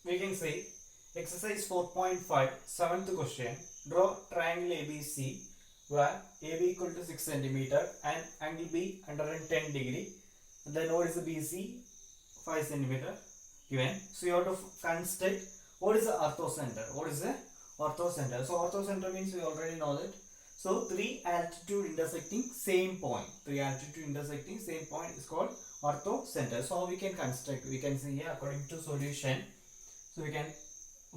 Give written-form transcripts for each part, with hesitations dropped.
we can say exercise 4.5, seventh question. Draw triangle ABC where AB equal to 6 centimeter and angle B 110 degree. Then what is the BC? 5 centimeter given. So you have to construct what is the orthocenter. What is the orthocenter? So orthocenter means we already know that. So three altitude intersecting same point. Three altitude intersecting same point is called orthocenter. So how we can construct? We can see here according to solution. So we can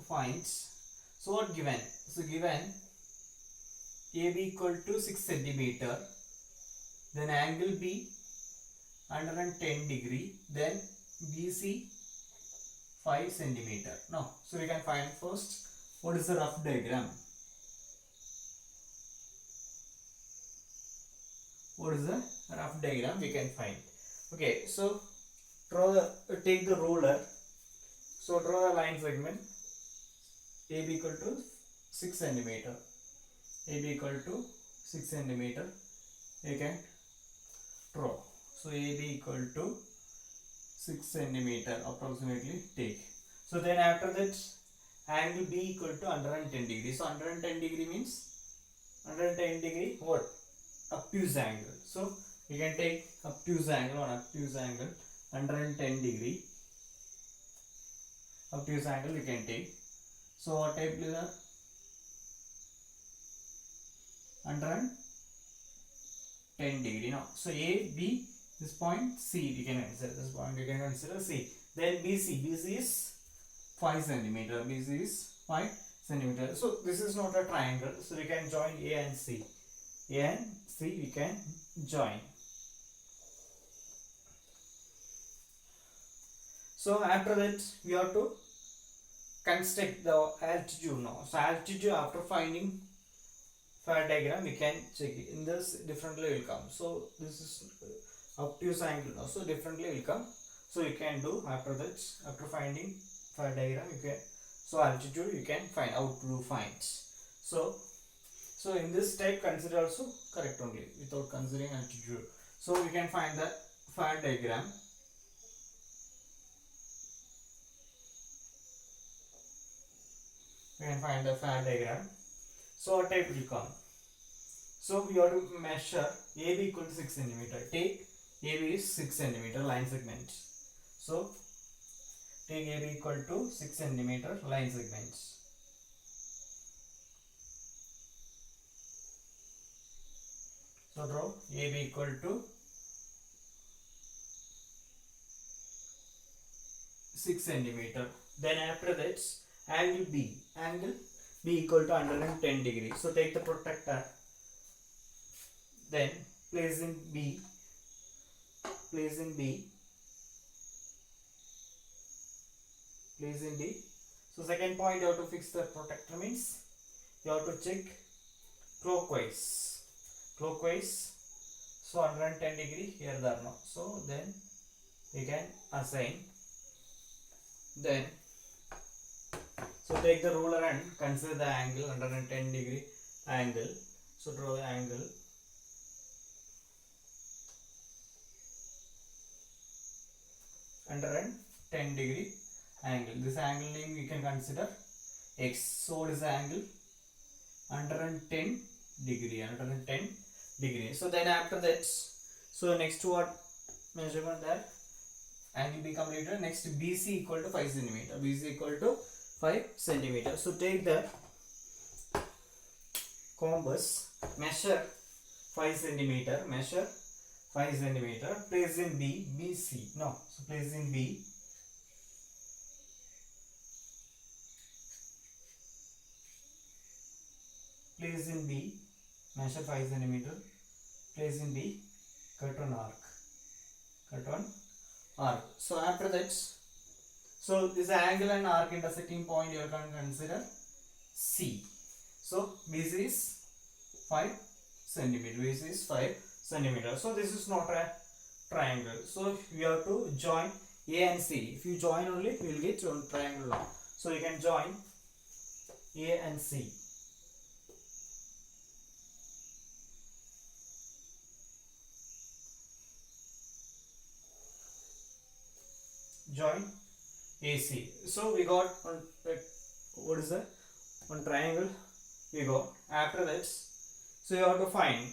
find. So what given? So given AB equal to 6 centimeter. Then angle B 110 degree. Then BC 5 centimeter. Now, so we can find first what is the rough diagram. What is the rough diagram we can find. Okay, so take the ruler. So draw a line segment. AB equal to 6 centimeter. AB equal to 6 centimeter. You can draw. So AB equal to 6 centimeter approximately take. So then after that angle B equal to 110 degree. So 110 degree means 110 degree what? Obtuse angle. So we can take obtuse angle on obtuse angle 110 degree. Obtuse angle we can take. So what type is the 110 degree now. So A, B, this point C we can consider. This point we can consider C. Then BC. BC is 5 centimeter. BC is 5 centimeter. So this is not a triangle. So we can join A and C. A and C we can join. So after that we have to construct the altitude now. So altitude after finding fire diagram we can check it. In this differently will come. So this is obtuse angle now. So differently will come. So you can do after that, after finding fire diagram you can, so altitude you can find out to find. So in this type consider also correct only without considering altitude. So we can find the fire diagram. We can find the fire diagram. So what type will come? So we have to measure AB equal to 6 centimeter. Take AB is 6 centimeter line segment. So take AB equal to 6 centimeter line segments. So draw AB equal to 6 centimeter. Then after that angle B equal to 110 degree. So take the protractor. Then place in B. Place in B. So second point you have to fix the protractor means you have to check clockwise. So 110 degree here there now. So then we can assign. Then so take the ruler and consider the angle 110 degree angle. So draw the angle. Under 10 degree angle. This angle name we can consider X. So what is the angle? 110 degree. 110 degree. So then after that, so next what measurement that angle be completed. Next BC equal to 5 centimeter. BC equal to 5 centimeter. So take the compass, measure 5 centimeter. Measure 5 centimeter. Place in B, BC. No, so place in B. Place in B. Measure 5 centimeter. Place in B. Cut one arc. So after that, so this angle and arc intersecting point you can consider C. So BC is 5 centimeter. BC is 5 centimeter. So this is not a triangle. So you have to join A and C. If you join only, you will get one triangle now. So you can join A and C. Join AC. So we got one, what is that? One triangle we got. After that, so you have to find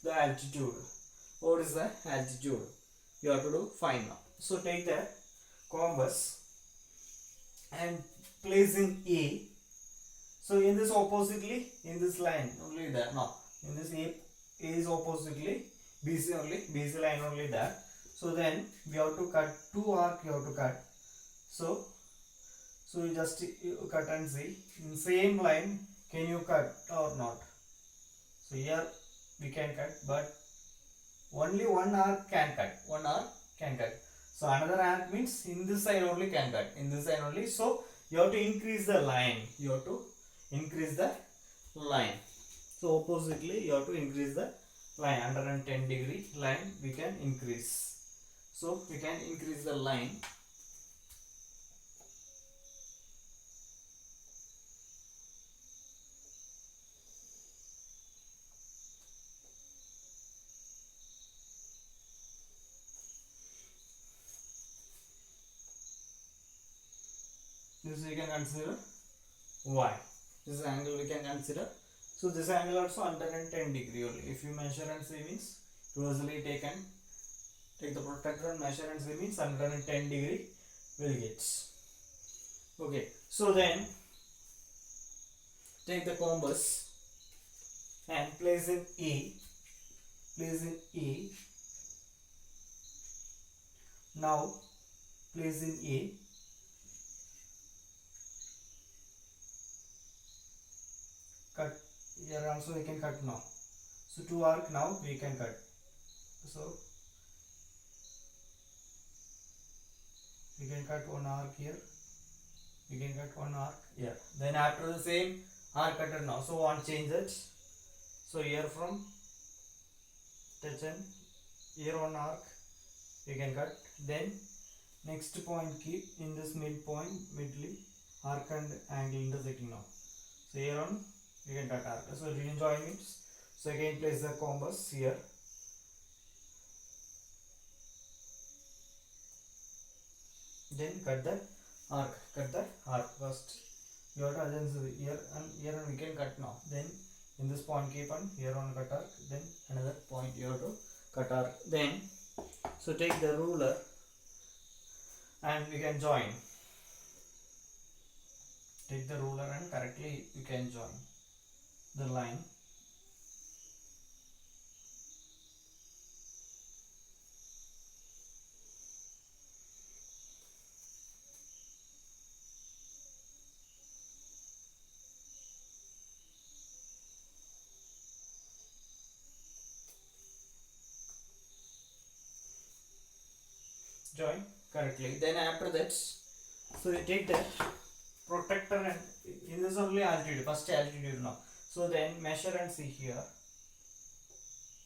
the altitude. What is the altitude? You have to do find now. So take the compass and place in A. So in this oppositely, in this line only there. No, in this A is oppositely BC only, BC line only there. So then we have to cut two arc. You have to cut. So you just cut and see in same line. Can you cut or not? So here we can cut, but only one arc can cut. One arc can cut. So another arc means in this side only can cut. In this side only. So you have to increase the line. You have to increase the line. So oppositely you have to increase the line. 110-degree line we can increase. So we can increase the line. This we can consider Y. This angle we can consider. So this angle also 110-degree only. If you measure and see means closely take the protractor and measure and see means 110-degree will get. Okay. So then take the compass and place in A. Place in A. Now place in A. Cut. Here also we can cut now. So two arc now we can cut. So we can cut one arc here. We can cut one arc here. Then after the same arc cutter now. So one change it. So here from touch and here one arc we can cut. Then next point keep in this midpoint, midly arc and angle intersecting now. So here on we can cut arc. So region join means, so again place the compass here. Then cut the arc. Cut the arc first. You have to adjust here and we can cut now. Then in this point keep on here on cut arc. Then another point you have to cut arc. Then so take the ruler and we can join. Take the ruler and correctly you can join the line. Join correctly. Then after that, so you take the protractor and in this only altitude, first altitude now. So then measure and see here.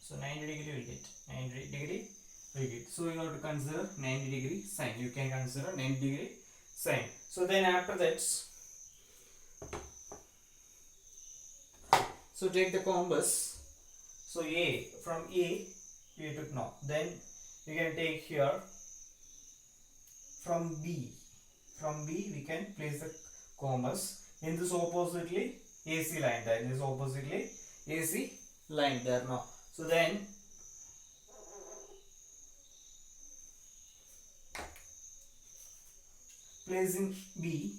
So 90-degree will get 90-degree will get. So you have to consider 90-degree sine. You can consider 90-degree sine. So then after that, so take the compass. So A, from A you took now. Then you can take here from B. From B we can place the compass in this oppositely AC line there. In this oppositely AC line there now. So then place in B.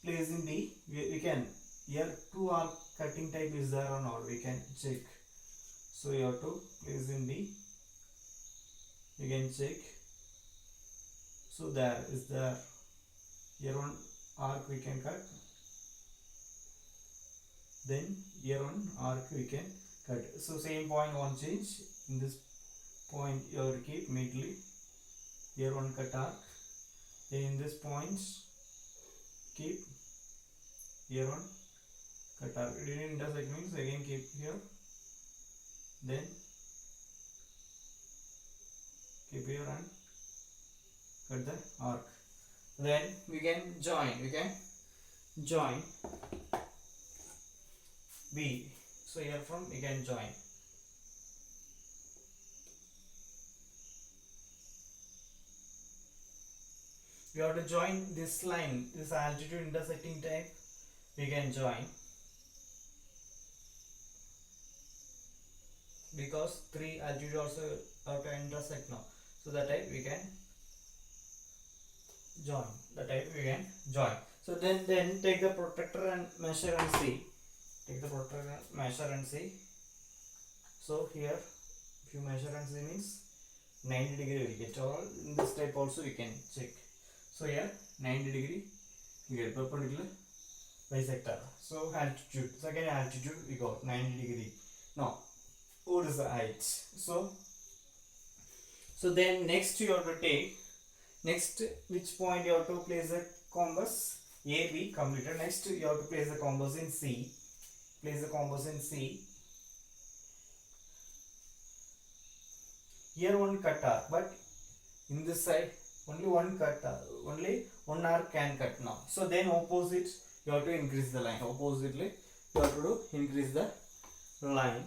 Place in B. We can here two arc cutting type is there or not. We can check. So you have to place in B. You can check. So there is there. Here one arc we can cut. Then here one arc we can cut. So same point one change. In this point you have to keep midly. Here one cut arc. Then in this point keep here one cut arc. It didn't intersect means again keep here. Then keep here and cut the arc. Then we can join. We can join B. So here from we can join. we have to join this line, this altitude intersecting type. We can join because three altitude also have to intersect now. So that type we can join. The type we can join. So then take the protractor and measure and see. Take the protractor and measure and see. So here, if you measure and see means 90 degree will get, or in this type also we can check. So here 90 degree we get perpendicular bisector. So altitude, second altitude we got 90 degree. Now what is the height? So then next you have to take, next which point you have to place the compass? AB completed. Next you have to place the compass in C. Place the compass in C. Here one cut arc, but in this side only one cut arc, only one arc can cut now. So then opposite you have to increase the line. Oppositely you have to increase the line.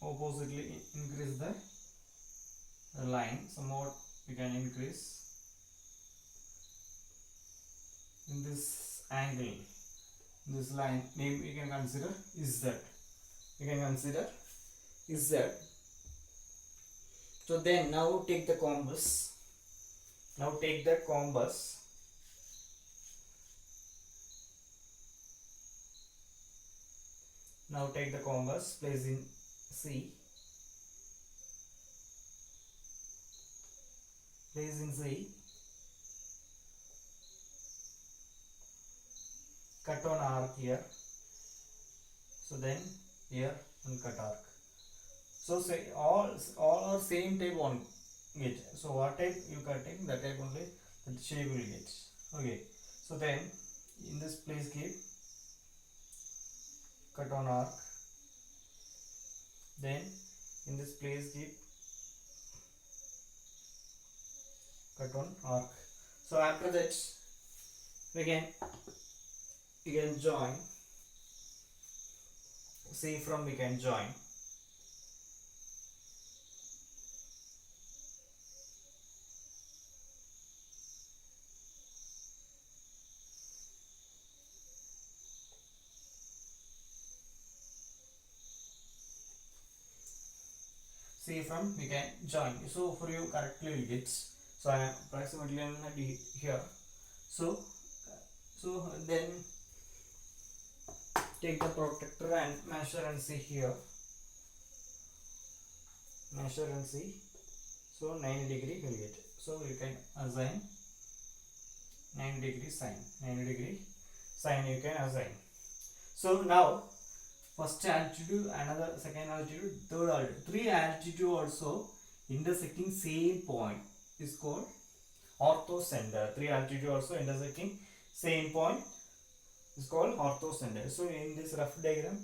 Oppositely increase the line. Somewhat we can increase in this angle. This line name we can consider is Z. We can consider is Z. So then now take the compass. Now take the compass. Now take the compass, place in C. Place in C. Cut on arc here. So then here one cut arc. So say all are same type on get. So what type you cutting, that type only that shape will get. Okay. So then in this place keep cut on arc. Then in this place keep cut on arc. So after that we can join. C from we can join. C from we can join. So for you correctly will get. So I am approximately here. So then take the protractor and measure and see here. Measure and see. So 90 degree will get. So you can assign 90 degree sine. 90 degree sine you can assign. So now first altitude, another second altitude, third altitude. Three altitude also intersecting same point is called orthocenter. Three altitude also intersecting same point is called orthocenter. So in this rough diagram,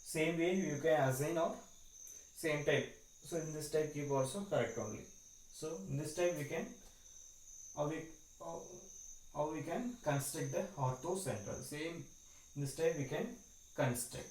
same way you can assign or same type. So in this type keep also correct only. So in this type we can how we can construct the orthocenter. Same in this type we can construct.